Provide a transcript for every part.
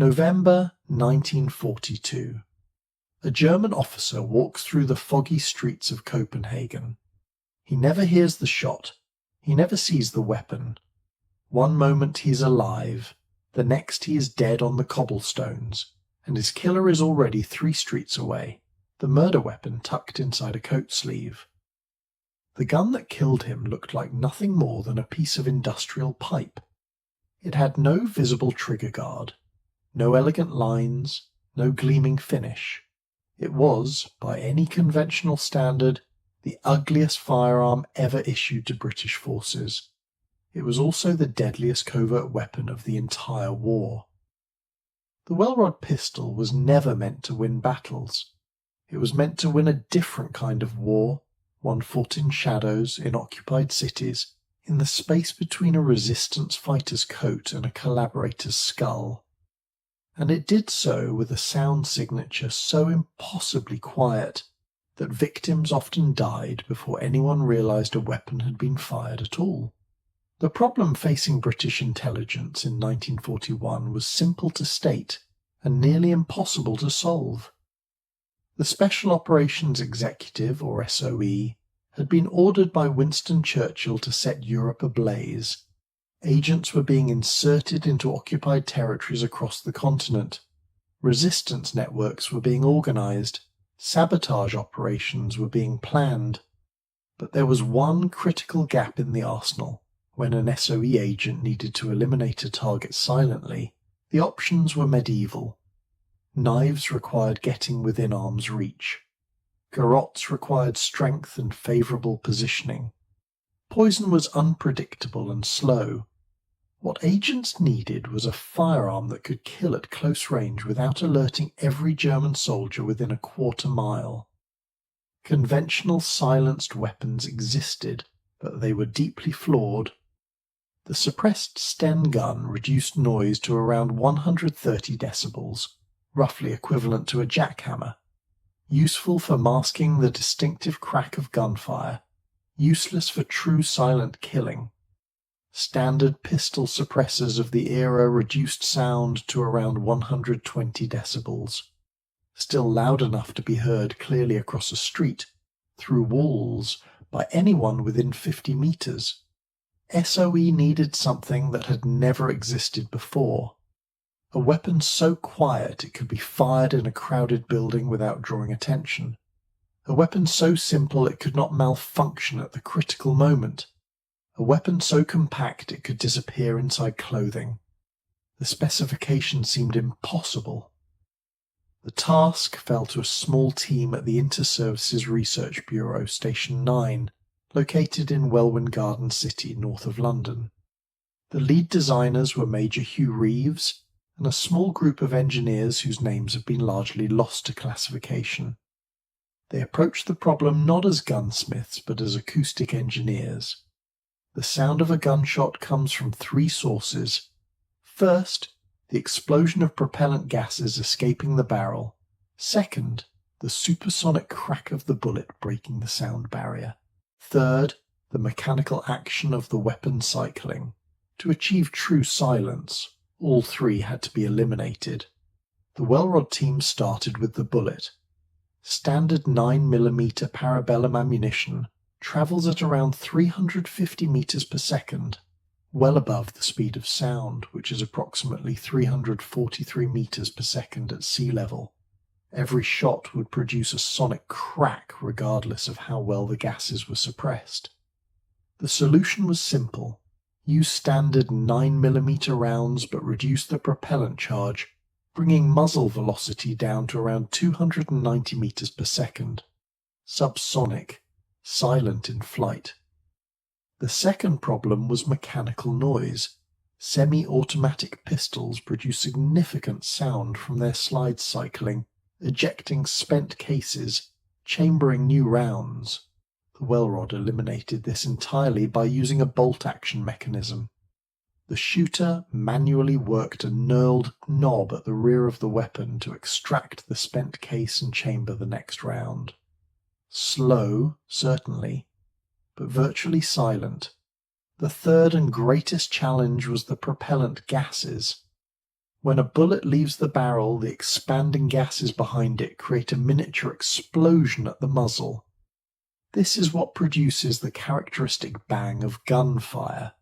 November 1942. A German officer walks through the foggy streets of Copenhagen. He never hears the shot. He never sees the weapon. One moment he is alive, the next he is dead on the cobblestones, and his killer is already 3 streets away, the murder weapon tucked inside a coat sleeve. The gun that killed him looked like nothing more than a piece of industrial pipe. It had no visible trigger guard, no elegant lines, no gleaming finish. It was, by any conventional standard, the ugliest firearm ever issued to British forces. It was also the deadliest covert weapon of the entire war. The Wellrod pistol was never meant to win battles. It was meant to win a different kind of war, one fought in shadows, in occupied cities, in the space between a resistance fighter's coat and a collaborator's skull. And it did so with a sound signature so impossibly quiet that victims often died before anyone realized a weapon had been fired at all. The problem facing British intelligence in 1941 was simple to state and nearly impossible to solve. The Special Operations Executive, or SOE, had been ordered by Winston Churchill to set Europe ablaze. Agents were being inserted into occupied territories across the continent. Resistance networks were being organized. Sabotage operations were being planned. But there was one critical gap in the arsenal. When an SOE agent needed to eliminate a target silently, the options were medieval. Knives required getting within arm's reach. Garrots required strength and favourable positioning. Poison was unpredictable and slow. What agents needed was a firearm that could kill at close range without alerting every German soldier within a quarter mile. Conventional silenced weapons existed, but they were deeply flawed. The suppressed Sten gun reduced noise to around 130 decibels, roughly equivalent to a jackhammer. Useful for masking the distinctive crack of gunfire, useless for true silent killing. Standard pistol suppressors of the era reduced sound to around 120 decibels, still loud enough to be heard clearly across a street, through walls, by anyone within 50 meters. SOE needed something that had never existed before. A weapon so quiet it could be fired in a crowded building without drawing attention. A weapon so simple it could not malfunction at the critical moment. A weapon so compact it could disappear inside clothing. The specification seemed impossible. The task fell to a small team at the Inter-Services Research Bureau, Station 9, located in Welwyn Garden City, north of London. The lead designers were Major Hugh Reeves and a small group of engineers whose names have been largely lost to classification. They approached the problem not as gunsmiths but as acoustic engineers. The sound of a gunshot comes from 3 sources. First, the explosion of propellant gases escaping the barrel. Second, the supersonic crack of the bullet breaking the sound barrier. Third, the mechanical action of the weapon cycling. To achieve true silence, all 3 had to be eliminated. The Wellrod team started with the bullet. Standard 9mm parabellum ammunition travels at around 350 meters per second, well above the speed of sound, which is approximately 343 meters per second at sea level. Every shot would produce a sonic crack regardless of how well the gases were suppressed. The solution was simple. Use standard 9mm rounds but reduce the propellant charge, bringing muzzle velocity down to around 290 meters per second. Subsonic, silent in flight. The second problem was mechanical noise. Semi-automatic pistols produce significant sound from their slide cycling, ejecting spent cases, chambering new rounds. The Wellrod eliminated this entirely by using a bolt-action mechanism. The shooter manually worked a knurled knob at the rear of the weapon to extract the spent case and chamber the next round. Slow, certainly, but virtually silent. The third and greatest challenge was the propellant gases. When a bullet leaves the barrel, the expanding gases behind it create a miniature explosion at the muzzle. This is what produces the characteristic bang of gunfire.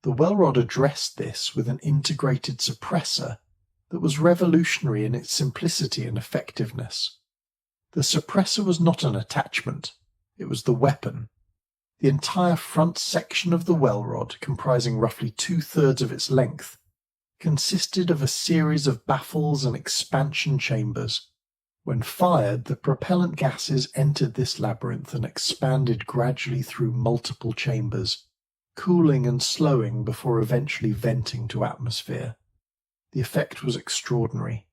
The Wellrod addressed this with an integrated suppressor that was revolutionary in its simplicity and effectiveness. The suppressor was not an attachment, it was the weapon. The entire front section of the Wellrod, comprising roughly 2/3 of its length, consisted of a series of baffles and expansion chambers. When fired, the propellant gases entered this labyrinth and expanded gradually through multiple chambers, cooling and slowing before eventually venting to atmosphere. The effect was extraordinary.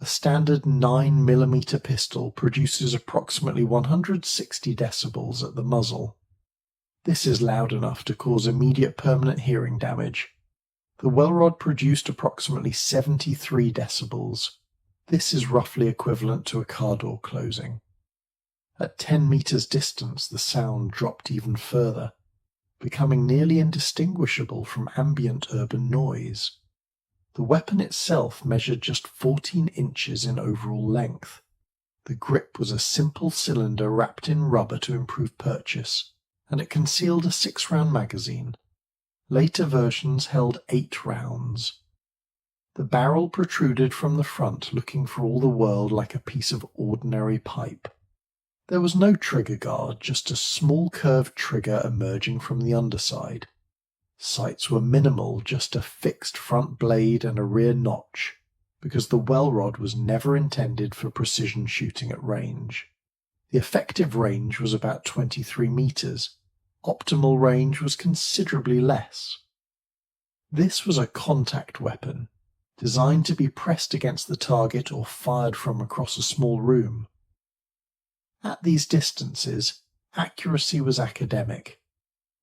A standard 9mm pistol produces approximately 160 decibels at the muzzle. This is loud enough to cause immediate permanent hearing damage. The Wellrod produced approximately 73 decibels. This is roughly equivalent to a car door closing. At 10 meters distance, the sound dropped even further, becoming nearly indistinguishable from ambient urban noise. The weapon itself measured just 14 inches in overall length. The grip was a simple cylinder wrapped in rubber to improve purchase, and it concealed a 6-round magazine. Later versions held 8 rounds. The barrel protruded from the front, looking for all the world like a piece of ordinary pipe. There was no trigger guard, just a small curved trigger emerging from the underside. Sights were minimal, just a fixed front blade and a rear notch, because the Wellrod was never intended for precision shooting at range. The effective range was about 23 meters. Optimal range was considerably less. This was a contact weapon, designed to be pressed against the target or fired from across a small room. At these distances, accuracy was academic.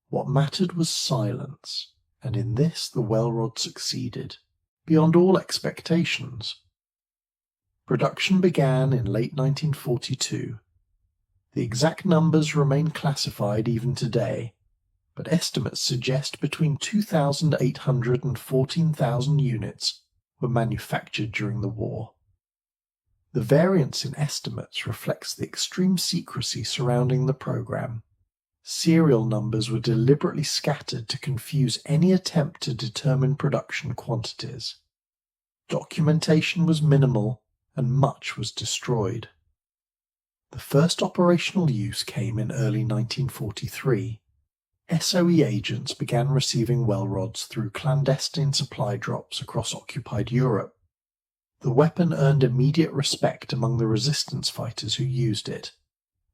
What mattered was silence, and in this the Wellrod succeeded, beyond all expectations. Production began in late 1942. The exact numbers remain classified even today, but estimates suggest between 2,800 and 14,000 units were manufactured during the war. The variance in estimates reflects the extreme secrecy surrounding the program. Serial numbers were deliberately scattered to confuse any attempt to determine production quantities. Documentation was minimal, and much was destroyed. The first operational use came in early 1943. SOE agents began receiving Wellrods through clandestine supply drops across occupied Europe. The weapon earned immediate respect among the resistance fighters who used it.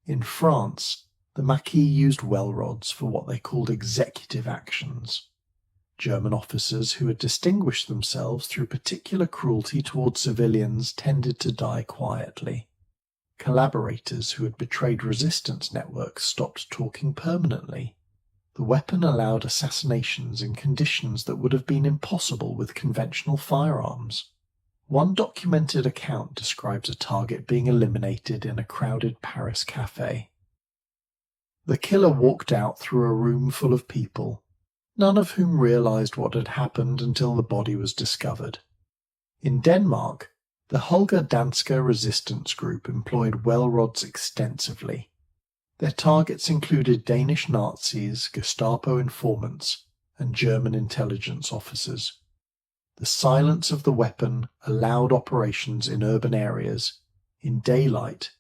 In France, the Maquis used Wellrods for what they called executive actions. German officers who had distinguished themselves through particular cruelty toward civilians tended to die quietly. Collaborators who had betrayed resistance networks stopped talking permanently. The weapon allowed assassinations in conditions that would have been impossible with conventional firearms. One documented account describes a target being eliminated in a crowded Paris cafe. The killer walked out through a room full of people, none of whom realized what had happened until the body was discovered. In Denmark, the Holger Danske resistance group employed Wellrods extensively. Their targets included Danish Nazis, Gestapo informants, and German intelligence officers. The silence of the weapon allowed operations in urban areas, in daylight,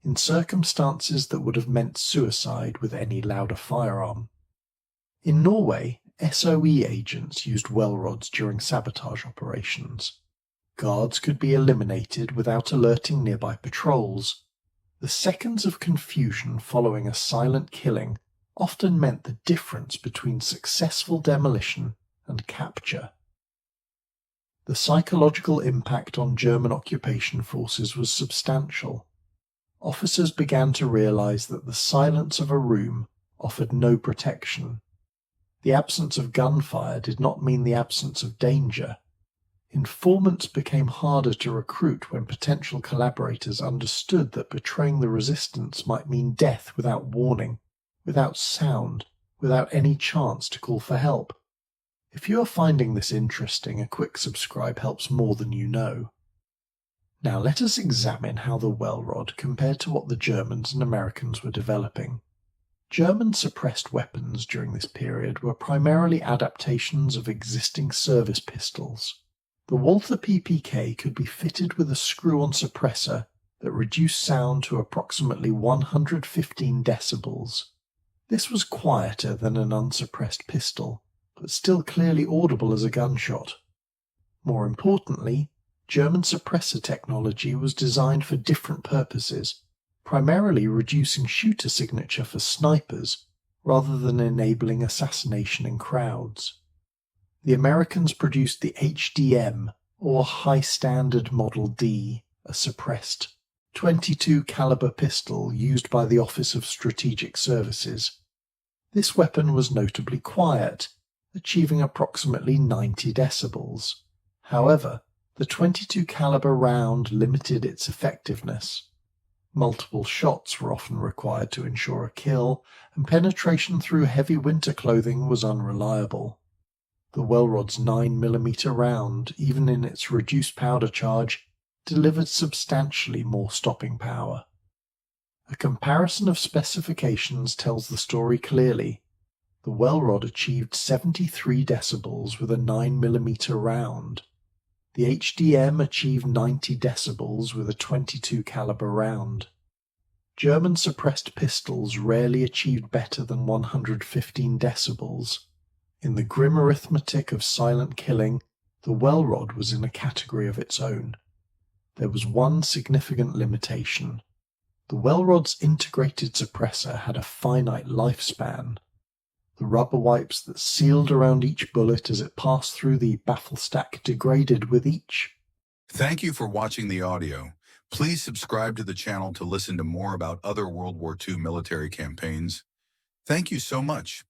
in circumstances that would have meant suicide with any louder firearm. In Norway, SOE agents used Wellrods during sabotage operations. Guards could be eliminated without alerting nearby patrols. The seconds of confusion following a silent killing often meant the difference between successful demolition and capture. The psychological impact on German occupation forces was substantial. Officers began to realize that the silence of a room offered no protection. The absence of gunfire did not mean the absence of danger. Informants became harder to recruit when potential collaborators understood that betraying the resistance might mean death without warning, without sound, without any chance to call for help. If you are finding this interesting, a quick subscribe helps more than you know. Now let us examine how the Wellrod compared to what the Germans and Americans were developing. German suppressed weapons during this period were primarily adaptations of existing service pistols. The Walther PPK could be fitted with a screw-on suppressor that reduced sound to approximately 115 decibels. This was quieter than an unsuppressed pistol, but still clearly audible as a gunshot. More importantly, German suppressor technology was designed for different purposes, primarily reducing shooter signature for snipers rather than enabling assassination in crowds. The Americans produced the HDM, or High Standard Model D, a suppressed .22 caliber pistol used by the Office of Strategic Services. This weapon was notably quiet, achieving approximately 90 decibels. However, the .22 caliber round limited its effectiveness. Multiple shots were often required to ensure a kill, and penetration through heavy winter clothing was unreliable. The Wellrod's 9mm round, even in its reduced powder charge, delivered substantially more stopping power. A comparison of specifications tells the story clearly. The Wellrod achieved 73 decibels with a 9mm round. The HDM achieved 90 decibels with a .22 caliber round. German suppressed pistols rarely achieved better than 115 decibels. In the grim arithmetic of silent killing, the Wellrod was in a category of its own. There was one significant limitation. The Wellrod's integrated suppressor had a finite lifespan. The rubber wipes that sealed around each bullet as it passed through the baffle stack degraded with each. Thank you for watching the audio. Please subscribe to the channel to listen to more about other World War II military campaigns. Thank you so much.